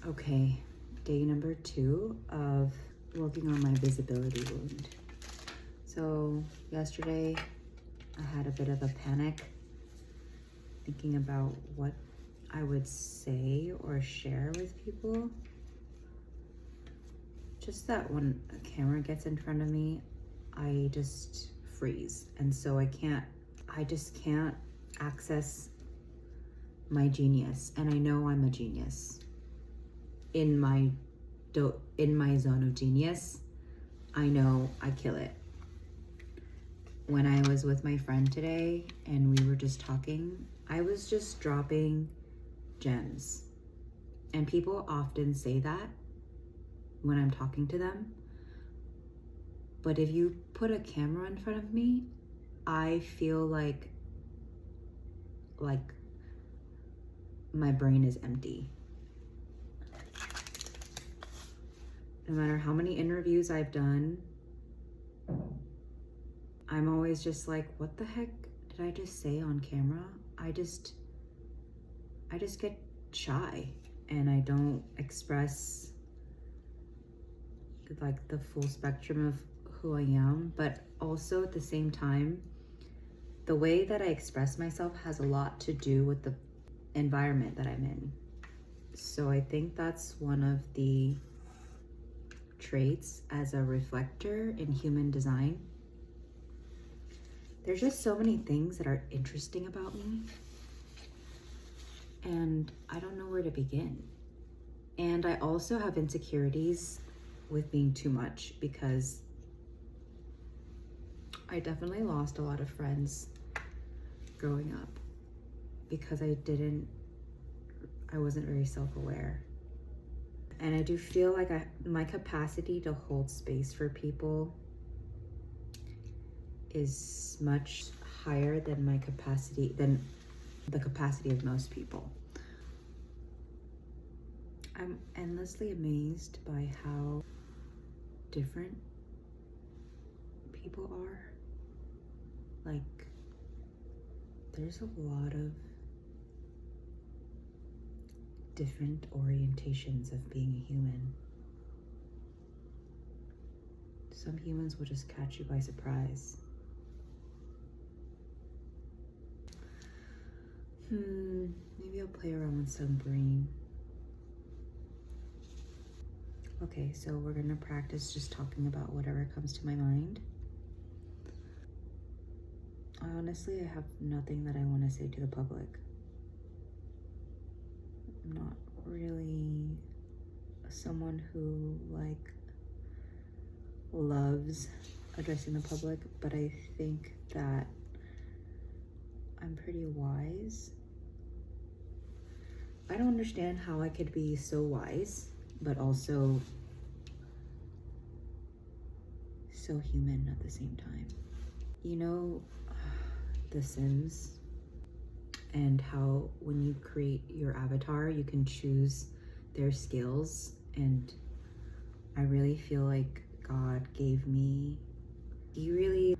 Okay, day number 2 of working on my visibility wound. So yesterday I had a bit of a panic thinking about what I would say or share with people. Just that when a camera gets in front of me, I just freeze. And so I just can't access my genius. And I know I'm a genius. In my zone of genius, I know I kill it. When I was with my friend today and we were just talking, I was just dropping gems. And people often say that when I'm talking to them. But if you put a camera in front of me, I feel like my brain is empty. No matter how many interviews I've done, I'm always just like, what the heck did I just say on camera? I just get shy and I don't express like the full spectrum of who I am. But also at the same time, the way that I express myself has a lot to do with the environment that I'm in. So I think that's one of the traits as a reflector in human design. There's just so many things that are interesting about me, and I don't know where to begin. And I also have insecurities with being too much, because I definitely lost a lot of friends growing up because I wasn't very self-aware. And I do feel like my capacity to hold space for people is much higher than the capacity of most people. I'm endlessly amazed by how different people are. Like, there's a lot of different orientations of being a human. Some humans will just catch you by surprise. Maybe I'll play around with some green. Okay, so we're gonna practice just talking about whatever comes to my mind. Honestly, I have nothing that I want to say to the public. I'm not really someone who loves addressing the public, but I think that I'm pretty wise. I don't understand how I could be so wise, but also so human at the same time. You know, The Sims, and how when you create your avatar, you can choose their skills. And I really feel like God he really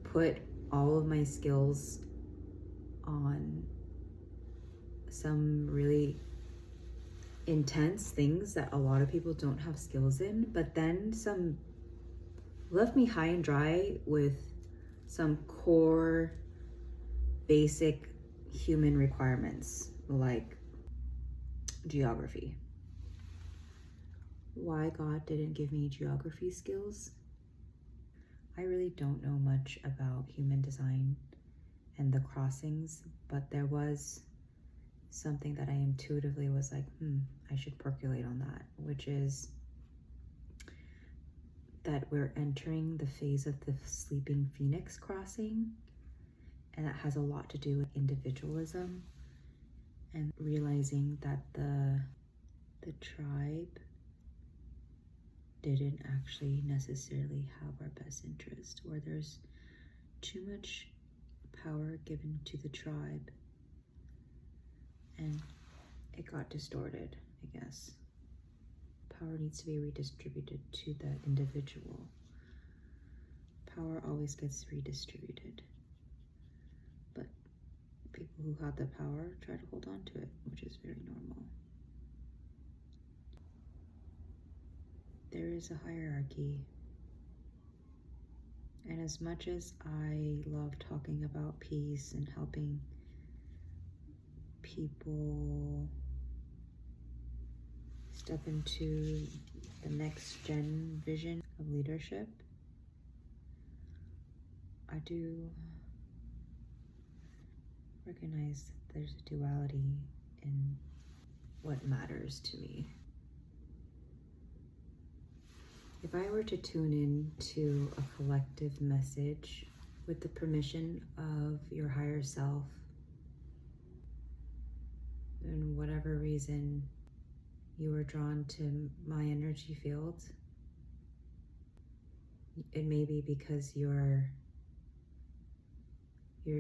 put all of my skills on some really intense things that a lot of people don't have skills in, but then some left me high and dry with some core basic human requirements like geography. Why God didn't give me geography skills? I really don't know much about human design and the crossings, but there was something that I intuitively was like, I should percolate on that, which is that we're entering the phase of the sleeping phoenix crossing, and that has a lot to do with individualism and realizing that the tribe didn't actually necessarily have our best interest, or there's too much power given to the tribe and it got distorted, I guess. Power needs to be redistributed to the individual. Power always gets redistributed, but people who have the power try to hold on to it, which is very normal. there is a hierarchy. And as much as I love talking about peace and helping people step into the next gen vision of leadership, I do recognize that there's a duality in what matters to me. If I were to tune in to a collective message with the permission of your higher self, and whatever reason you were drawn to my energy field, it may be because your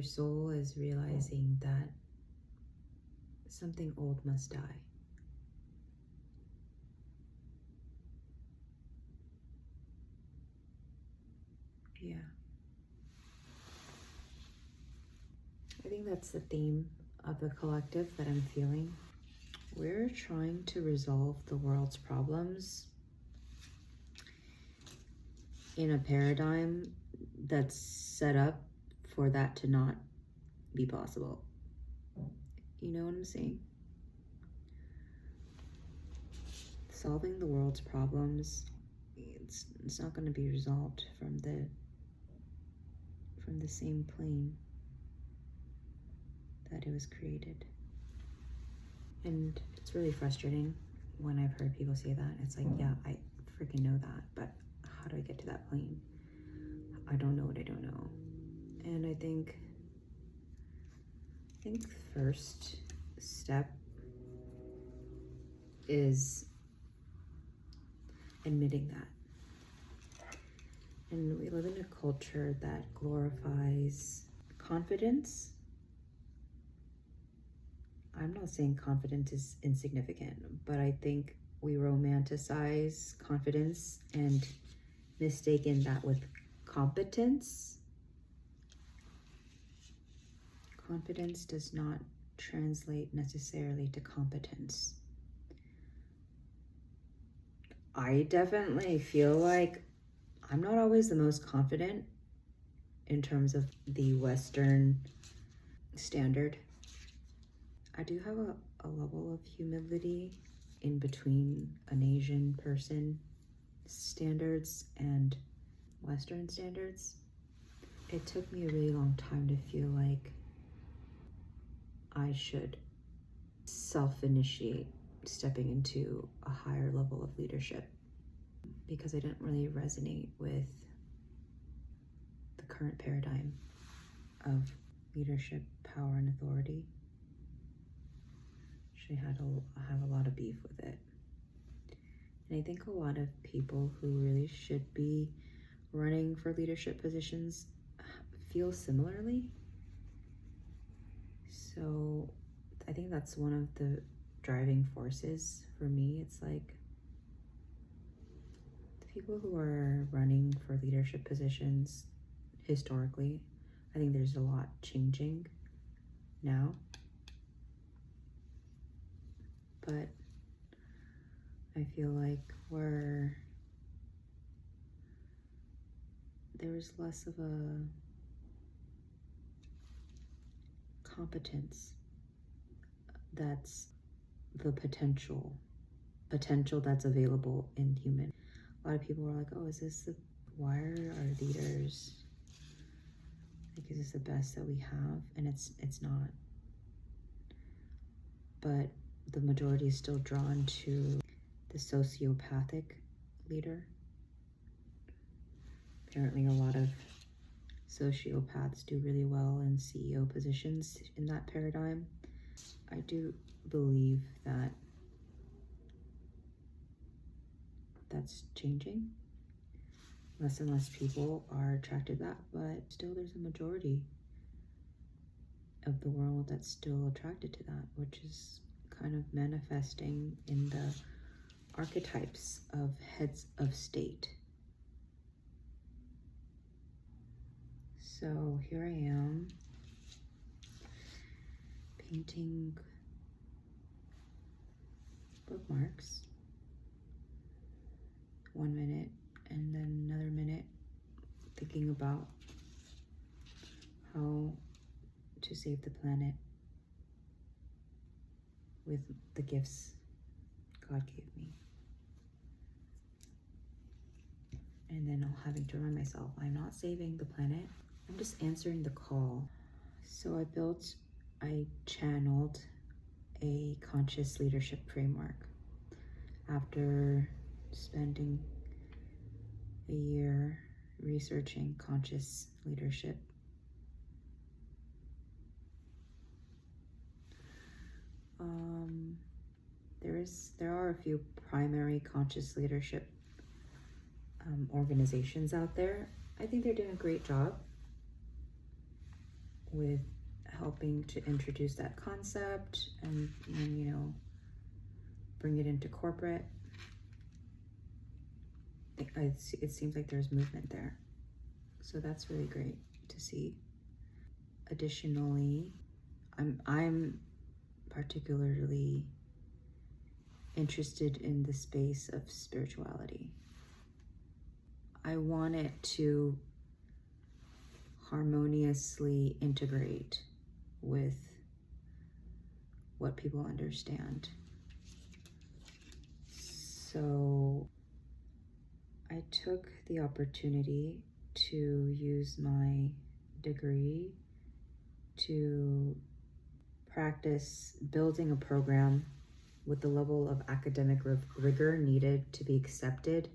soul is realizing that something old must die. Yeah. I think that's the theme of the collective that I'm feeling. We're trying to resolve the world's problems in a paradigm that's set up for that to not be possible. You know what I'm saying? Solving the world's problems, it's not going to be resolved from the same plane that it was created. And it's really frustrating when I've heard people say that. It's like, yeah, I freaking know that, but how do I get to that plane? I don't know what I don't know. And I think the first step is admitting that. And we live in a culture that glorifies confidence. I'm not saying confidence is insignificant, but I think we romanticize confidence and mistaken that with competence. Confidence does not translate necessarily to competence. I definitely feel like I'm not always the most confident in terms of the Western standard. I do have a level of humility in between an Asian person standards and Western standards. It took me a really long time to feel like I should self-initiate stepping into a higher level of leadership, because I didn't really resonate with the current paradigm of leadership, power, and authority. Actually I have a lot of beef with it. And I think a lot of people who really should be running for leadership positions feel similarly. So I think that's one of the driving forces for me. It's like the people who are running for leadership positions historically, I think there's a lot changing now. But I feel like there was less of a competence that's the potential that's available in human. A lot of people are like, oh, why are our leaders, like, is this the best that we have? And it's not. But the majority is still drawn to the sociopathic leader. Apparently a lot of sociopaths do really well in CEO positions in that paradigm. I do believe that that's changing. Less and less people are attracted to that, but still there's a majority of the world that's still attracted to that, which is kind of manifesting in the archetypes of heads of state. So here I am painting bookmarks 1 minute and then another minute thinking about how to save the planet with the gifts God gave me. And then having to remind myself, I'm not saving the planet, I'm just answering the call. So I channeled a conscious leadership framework after spending a year researching conscious leadership. There are a few primary conscious leadership organizations out there. I think they're doing a great job with helping to introduce that concept and bring it into corporate. It seems like there's movement there, so that's really great to see. Additionally, I'm particularly interested in the space of spirituality. I want it to harmoniously integrate with what people understand. So I took the opportunity to use my degree to practice building a program with the level of academic rigor needed to be accepted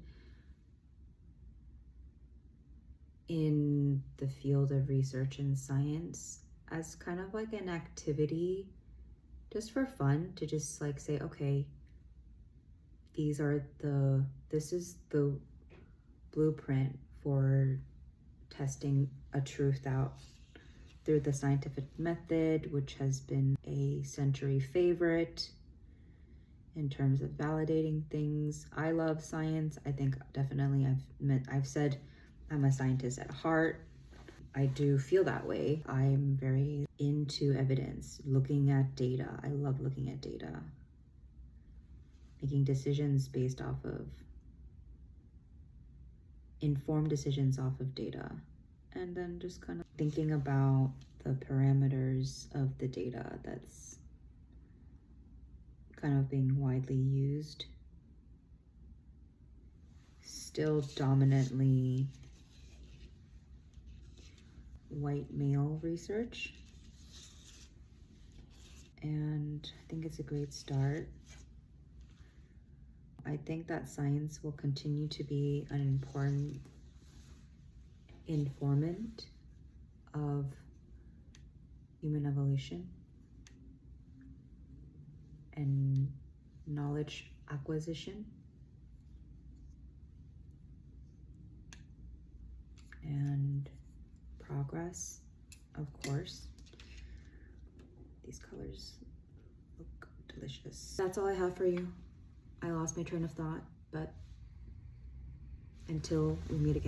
in the field of research and science, as kind of like an activity just for fun, to just like say, okay, this is the blueprint for testing a truth out through the scientific method, which has been a century favorite in terms of validating things. I love science. I think definitely I've said I'm a scientist at heart. I do feel that way. I'm very into evidence, looking at data. I love looking at data, making decisions based off of informed decisions off of data, and then just kind of thinking about the parameters of the data that's kind of being widely used. Still dominantly white male research, and I think it's a great start. I think that science will continue to be an important informant of human evolution and knowledge acquisition and progress, of course. These colors look delicious. That's all I have for you. I lost my train of thought, but until we meet again.